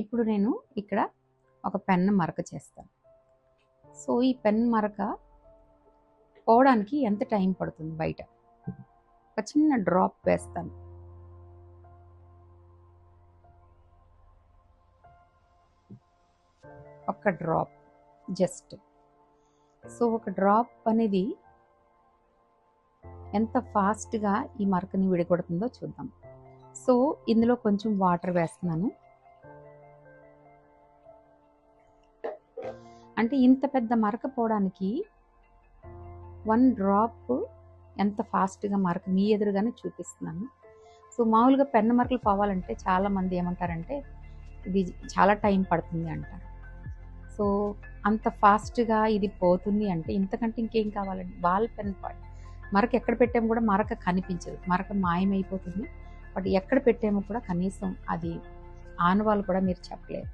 ఇప్పుడు నేను ఇక్కడ ఒక పెన్ మరక చేస్తాను. సో ఈ పెన్ మరక పోవడానికి ఎంత టైం పడుతుంది? బయట ఒక చిన్న డ్రాప్ వేస్తాను. ఒక డ్రాప్ జస్ట్. సో ఒక డ్రాప్ అనేది ఎంత ఫాస్ట్గా ఈ మరకని విడగొడుతుందో చూద్దాం. సో ఇందులో కొంచెం వాటర్ వేస్తున్నాను. అంటే ఇంత పెద్ద మరక పోవడానికి 1 డ్రాప్ ఎంత ఫాస్ట్గా మరక మీ ఎదురుగానే చూపిస్తున్నాను. సో మామూలుగా పెన్ను మరకలు పోవాలంటే చాలామంది ఏమంటారంటే ఇది చాలా టైం పడుతుంది అంటారు. సో అంత ఫాస్ట్గా ఇది పోతుంది అంటే ఇంతకంటే ఇంకేం కావాలండి? బాల్ పెన్ మరక ఎక్కడ పెట్టామో కూడా మరక కనిపించదు, మరక మాయమైపోతుంది. బట్ ఎక్కడ పెట్టామో కూడా కనీసం అది ఆనవాళ్ళు కూడా మీరు చెప్పలేరు.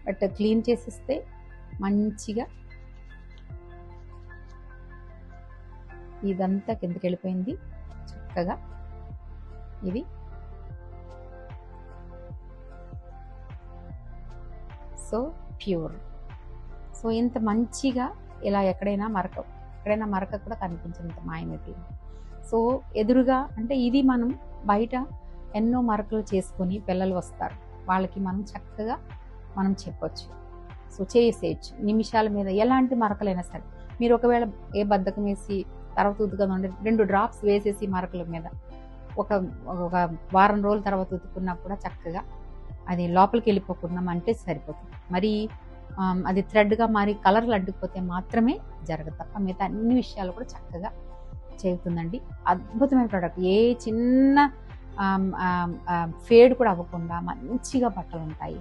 బట్ క్లీన్ చేసిస్తే మంచిగా ఇదంతా కిందకి వెళ్ళిపోయింది. చక్కగా ఇది సో ప్యూర్. సో ఇంత మంచిగా ఇలా ఎక్కడైనా మరక కూడా కనిపించినంత మాయమైపోయింది. సో ఎదురుగా అంటే ఇది మనం బయట ఎన్నో మరకలు చేసుకొని పిల్లలు వస్తారు, వాళ్ళకి మనం చక్కగా మనం చెప్పొచ్చు. సో చేసేయచ్చు నిమిషాల మీద. ఎలాంటి మరకలైనా సరే మీరు ఒకవేళ ఏ బద్ధకం వేసి తర్వాత ఉతుకుగా 2 డ్రాప్స్ వేసేసి మరకల మీద ఒక వారం రోజుల తర్వాత ఉతుకున్నా కూడా చక్కగా అది లోపలికి వెళ్ళిపోకుండా అంటే సరిపోతుంది. మరి అది థ్రెడ్గా మారి కలర్లు అడ్డుకుపోతే మాత్రమే జరగదు, తప్ప మిగతా అన్ని విషయాలు కూడా చక్కగా చేరుతుందండి. అద్భుతమైన ప్రోడక్ట్. ఏ చిన్న ఫేడ్ కూడా అవ్వకుండా మంచిగా బట్టలు ఉంటాయి.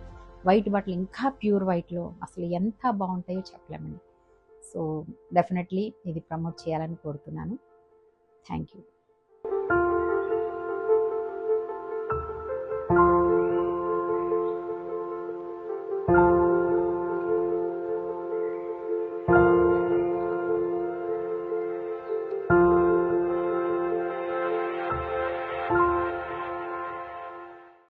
వైట్ బట్టలు ఇంకా ప్యూర్ వైట్లో అసలు ఎంత బాగుంటాయో చెప్పలేమండి. సో డెఫినెట్లీ ఇది ప్రమోట్ చేయాలని కోరుతున్నాను. Thank you.